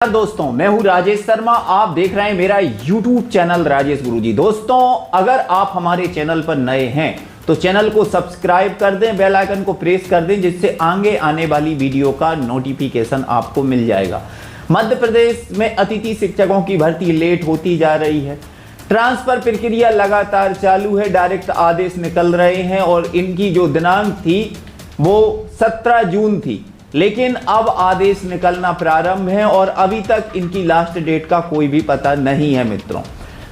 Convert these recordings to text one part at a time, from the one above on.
दोस्तों, मैं हूं राजेश शर्मा। आप देख रहे हैं मेरा YouTube चैनल राजेश गुरुजी। दोस्तों, अगर आप हमारे चैनल पर नए हैं तो चैनल को सब्सक्राइब कर दें, बेल आइकन को प्रेस कर दें, जिससे आगे आने वाली वीडियो का नोटिफिकेशन आपको मिल जाएगा। मध्य प्रदेश में अतिथि शिक्षकों की भर्ती लेट होती जा रही है। ट्रांसफर प्रक्रिया लगातार चालू है। डायरेक्ट आदेश निकल रहे हैं और इनकी जो दिनांक थी वो 17 जून थी, लेकिन अब आदेश निकलना प्रारंभ है और अभी तक इनकी लास्ट डेट का कोई भी पता नहीं है। मित्रों,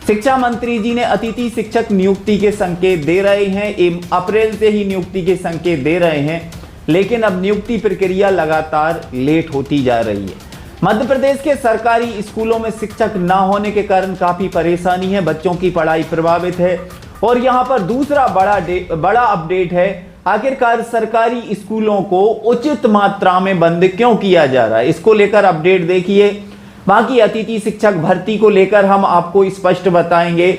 शिक्षा मंत्री जी ने अतिथि शिक्षक नियुक्ति के संकेत दे रहे हैं। अप्रैल से ही नियुक्ति के संकेत दे रहे हैं, लेकिन अब नियुक्ति प्रक्रिया लगातार लेट होती जा रही है। मध्य प्रदेश के सरकारी स्कूलों में शिक्षक न होने के कारण काफी परेशानी है, बच्चों की पढ़ाई प्रभावित है। और यहाँ पर दूसरा बड़ा अपडेट है, आखिरकार सरकारी स्कूलों को उचित मात्रा में बंद क्यों किया जा रहा है, इसको लेकर अपडेट देखिए। बाकी अतिथि शिक्षक भर्ती को लेकर हम आपको स्पष्ट बताएंगे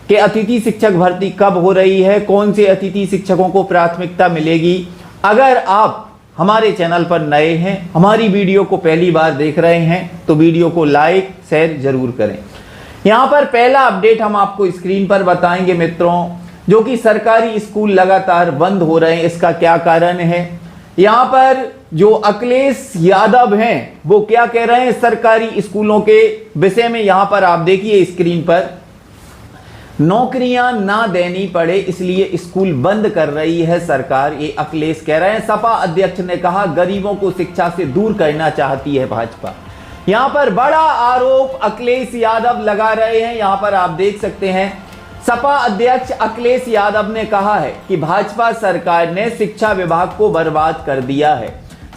कि अतिथि शिक्षक भर्ती कब हो रही है, कौन से अतिथि शिक्षकों को प्राथमिकता मिलेगी। अगर आप हमारे चैनल पर नए हैं, हमारी वीडियो को पहली बार देख रहे हैं, तो वीडियो को लाइक शेयर जरूर करें। यहाँ पर पहला अपडेट हम आपको स्क्रीन पर बताएंगे मित्रों, जो कि सरकारी स्कूल लगातार बंद हो रहे हैं। इसका क्या कारण है? यहाँ पर जो अखिलेश यादव हैं वो क्या कह रहे हैं सरकारी स्कूलों के विषय में, यहाँ पर आप देखिए स्क्रीन पर, नौकरियां ना देनी पड़े इसलिए स्कूल बंद कर रही है सरकार, ये अखिलेश कह रहे हैं। सपा अध्यक्ष ने कहा गरीबों को शिक्षा से दूर करना चाहती है भाजपा। यहाँ पर बड़ा आरोप अखिलेश यादव लगा रहे हैं। यहाँ पर आप देख सकते हैं, सपा अध्यक्ष अखिलेश यादव ने कहा है कि भाजपा सरकार ने शिक्षा विभाग को बर्बाद कर दिया है।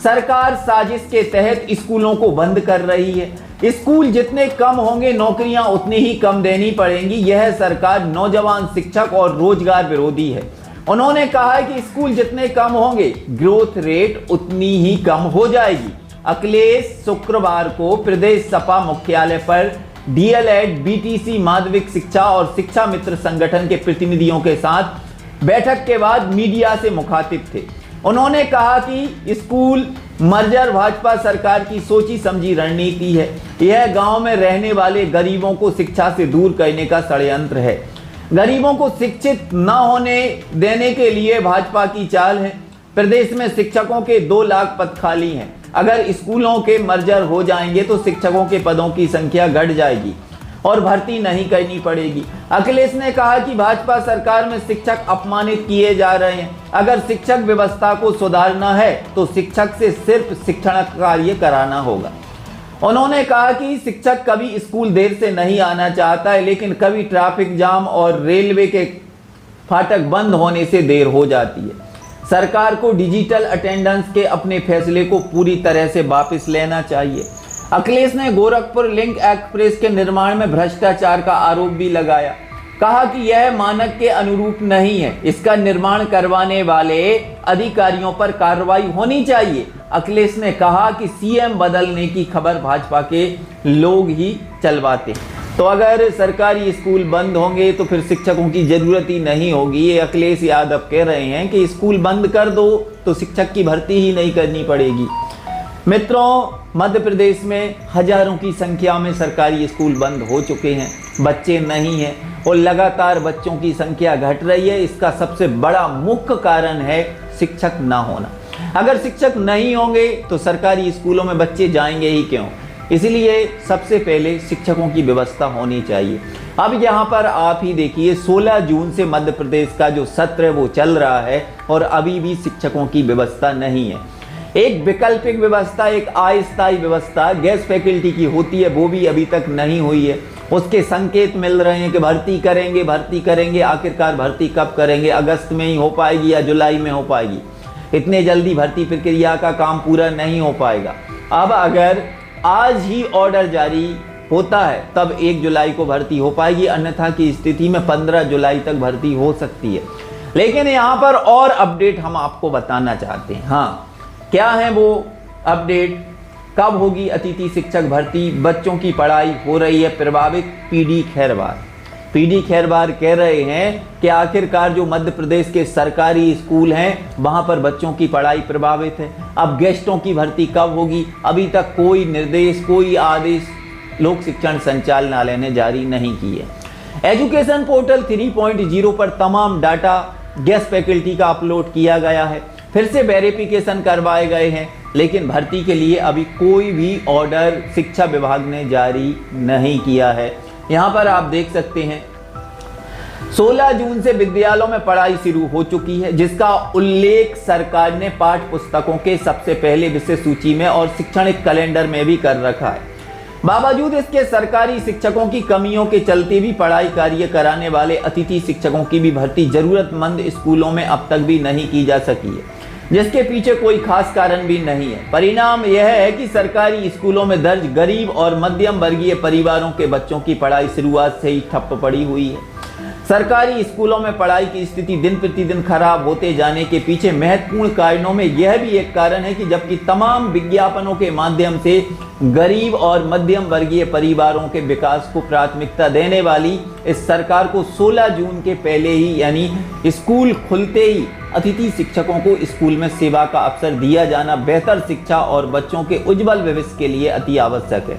सरकार साजिश के तहत स्कूलों को बंद कर रही है। स्कूल जितने कम होंगे नौकरियां उतनी ही कम देनी पड़ेंगी। यह सरकार नौजवान शिक्षक और रोजगार विरोधी है। उन्होंने कहा है कि स्कूल जितने कम होंगे ग्रोथ रेट उतनी ही कम हो जाएगी। अखिलेश शुक्रवार को प्रदेश सपा मुख्यालय पर डीएलएड, बीटीसी, माध्यमिक शिक्षा और शिक्षा मित्र संगठन के प्रतिनिधियों के साथ बैठक के बाद मीडिया से मुखातिब थे। उन्होंने कहा कि स्कूल मर्जर भाजपा सरकार की सोची समझी रणनीति है। यह गांव में रहने वाले गरीबों को शिक्षा से दूर करने का षड्यंत्र है। गरीबों को शिक्षित न होने देने के लिए भाजपा की चाल है। प्रदेश में शिक्षकों के 2 लाख पद खाली हैं। अगर स्कूलों के मर्जर हो जाएंगे तो शिक्षकों के पदों की संख्या घट जाएगी और भर्ती नहीं करनी पड़ेगी। अखिलेश ने कहा कि भाजपा सरकार में शिक्षक अपमानित किए जा रहे हैं। अगर शिक्षक व्यवस्था को सुधारना है तो शिक्षक से सिर्फ शिक्षण कार्य कराना होगा। उन्होंने कहा कि शिक्षक कभी स्कूल देर से नहीं आना चाहता है, लेकिन कभी ट्रैफिक जाम और रेलवे के फाटक बंद होने से देर हो जाती है। सरकार को डिजिटल अटेंडेंस के अपने फैसले को पूरी तरह से वापस लेना चाहिए। अखिलेश ने गोरखपुर लिंक एक्सप्रेस के निर्माण में भ्रष्टाचार का आरोप भी लगाया। कहा कि यह मानक के अनुरूप नहीं है, इसका निर्माण करवाने वाले अधिकारियों पर कार्रवाई होनी चाहिए। अखिलेश ने कहा कि सीएम बदलने की खबर भाजपा के लोग ही चलवाते हैं। तो अगर सरकारी स्कूल बंद होंगे तो फिर शिक्षकों की जरूरत ही नहीं होगी। ये अखिलेश यादव कह रहे हैं कि स्कूल बंद कर दो तो शिक्षक की भर्ती ही नहीं करनी पड़ेगी। मित्रों, मध्य प्रदेश में हजारों की संख्या में सरकारी स्कूल बंद हो चुके हैं, बच्चे नहीं हैं और लगातार बच्चों की संख्या घट रही है। इसका सबसे बड़ा मुख्य कारण है शिक्षक ना होना। अगर शिक्षक नहीं होंगे तो सरकारी स्कूलों में बच्चे जाएंगे ही क्यों? इसलिए सबसे पहले शिक्षकों की व्यवस्था होनी चाहिए। अब यहाँ पर आप ही देखिए, 16 जून से मध्य प्रदेश का जो सत्र है वो चल रहा है और अभी भी शिक्षकों की व्यवस्था नहीं है। एक वैकल्पिक व्यवस्था, एक अस्थायी व्यवस्था गैस फैकल्टी की होती है, वो भी अभी तक नहीं हुई है। उसके संकेत मिल रहे हैं कि भर्ती करेंगे। आखिरकार भर्ती कब करेंगे? अगस्त में ही हो पाएगी या जुलाई में हो पाएगी? इतने जल्दी भर्ती प्रक्रिया का काम पूरा नहीं हो पाएगा। अब अगर आज ही ऑर्डर जारी होता है तब 1 जुलाई को भर्ती हो पाएगी, अन्यथा की स्थिति में 15 जुलाई तक भर्ती हो सकती है। लेकिन यहाँ पर और अपडेट हम आपको बताना चाहते हैं। हाँ, क्या है वो अपडेट? कब होगी अतिथि शिक्षक भर्ती? बच्चों की पढ़ाई हो रही है प्रभावित, पीडी खैरवार। पीडी खैरवार कह रहे हैं कि आखिरकार जो मध्य प्रदेश के सरकारी स्कूल हैं वहां पर बच्चों की पढ़ाई प्रभावित है। अब गेस्टों की भर्ती कब होगी, अभी तक कोई निर्देश, कोई आदेश लोक शिक्षण संचालनालय ने जारी नहीं की है। एजुकेशन पोर्टल 3.0 पर तमाम डाटा गेस्ट फैकल्टी का अपलोड किया गया है, फिर से वेरिफिकेशन करवाए गए हैं, लेकिन भर्ती के लिए अभी कोई भी ऑर्डर शिक्षा विभाग ने जारी नहीं किया है। यहाँ पर आप देख सकते हैं 16 जून से विद्यालयों में पढ़ाई शुरू हो चुकी है, जिसका उल्लेख सरकार ने पाठ्य पुस्तकों के सबसे पहले विषय सूची में और शैक्षणिक कैलेंडर में भी कर रखा है। बावजूद इसके सरकारी शिक्षकों की कमियों के चलते भी पढ़ाई कार्य कराने वाले अतिथि शिक्षकों की भी भर्ती जरूरतमंद स्कूलों में अब तक भी नहीं की जा सकी है, जिसके पीछे कोई खास कारण भी नहीं है। परिणाम यह है कि सरकारी स्कूलों में दर्ज गरीब और मध्यम वर्गीय परिवारों के बच्चों की पढ़ाई शुरुआत से ही ठप पड़ी हुई है। सरकारी स्कूलों में पढ़ाई की स्थिति दिन प्रतिदिन खराब होते जाने के पीछे महत्वपूर्ण कारणों में यह भी एक कारण है कि जबकि तमाम विज्ञापनों के माध्यम से गरीब और मध्यम वर्गीय परिवारों के विकास को प्राथमिकता देने वाली इस सरकार को 16 जून के पहले ही यानी स्कूल खुलते ही अतिथि शिक्षकों को स्कूल में सेवा का अवसर दिया जाना बेहतर शिक्षा और बच्चों के उज्जवल भविष्य के लिए अति आवश्यक है,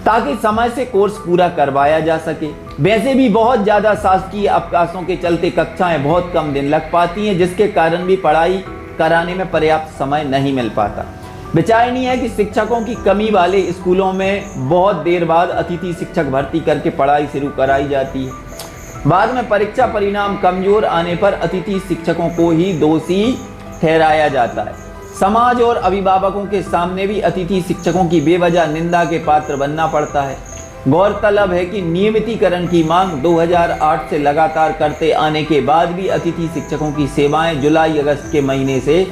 ताकि समय से कोर्स पूरा करवाया जा सके। वैसे भी बहुत ज़्यादा शासकीय अवकाशों के चलते कक्षाएं बहुत कम दिन लग पाती हैं, जिसके कारण भी पढ़ाई कराने में पर्याप्त समय नहीं मिल पाता। विचारणीय है कि शिक्षकों की कमी वाले स्कूलों में बहुत देर बाद अतिथि शिक्षक भर्ती करके पढ़ाई शुरू कराई जाती है। बाद में परीक्षा परिणाम कमजोर आने पर अतिथि शिक्षकों को ही दोषी ठहराया जाता है। समाज और अभिभावकों के सामने भी अतिथि शिक्षकों की बेवजह निंदा के पात्र बनना पड़ता है। गौरतलब है कि नियमितीकरण की मांग 2008 से लगातार करते आने के बाद भी अतिथि शिक्षकों की सेवाएं जुलाई अगस्त के महीने से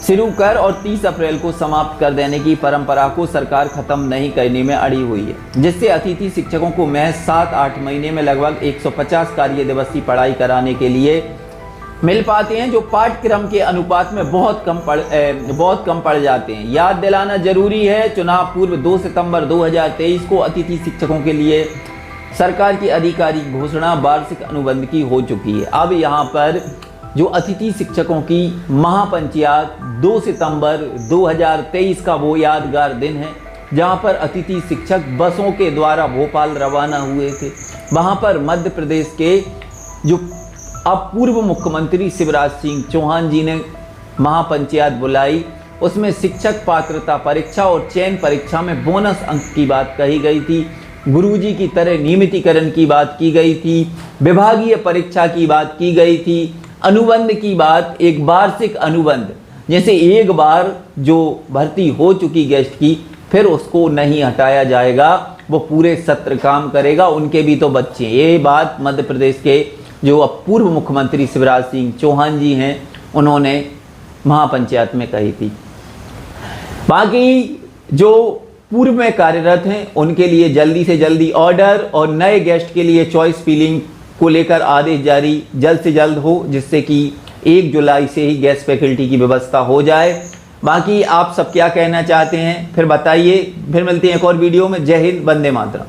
शुरू कर और 30 अप्रैल को समाप्त कर देने की परंपरा को सरकार खत्म नहीं करने में अड़ी हुई है, जिससे अतिथि शिक्षकों को महज 7-8 महीने में लगभग 150 कार्य दिवस की पढ़ाई कराने के लिए मिल पाते हैं, जो पाठ्यक्रम के अनुपात में बहुत कम पड़ जाते हैं। याद दिलाना जरूरी है, चुनाव पूर्व 2 सितंबर 2023 को अतिथि शिक्षकों के लिए सरकार की आधिकारिक घोषणा वार्षिक अनुबंध की हो चुकी है। अब यहाँ पर जो अतिथि शिक्षकों की महापंचायत 2 सितंबर 2023 का वो यादगार दिन है, जहाँ पर अतिथि शिक्षक बसों के द्वारा भोपाल रवाना हुए थे। वहाँ पर मध्य प्रदेश के जो अब पूर्व मुख्यमंत्री शिवराज सिंह चौहान जी ने महापंचायत बुलाई, उसमें शिक्षक पात्रता परीक्षा और चयन परीक्षा में बोनस अंक की बात कही गई थी, गुरुजी की तरह नियमितीकरण की बात की गई थी, विभागीय परीक्षा की बात की गई थी, अनुबंध की बात, एक वार्षिक अनुबंध, जैसे एक बार जो भर्ती हो चुकी गेस्ट की फिर उसको नहीं हटाया जाएगा, वो पूरे सत्र काम करेगा, उनके भी तो बच्चे। ये बात मध्य प्रदेश के जो अब पूर्व मुख्यमंत्री शिवराज सिंह चौहान जी हैं, उन्होंने महापंचायत में कही थी। बाकी जो पूर्व में कार्यरत हैं उनके लिए जल्दी से जल्दी ऑर्डर और नए गेस्ट के लिए चॉइस फिलिंग को लेकर आदेश जारी जल्द से जल्द हो, जिससे कि 1 जुलाई से ही गेस्ट फैकल्टी की व्यवस्था हो जाए। बाकी आप सब क्या कहना चाहते हैं फिर बताइए। फिर मिलते हैं एक और वीडियो में। जय हिंद, वंदे मातरम।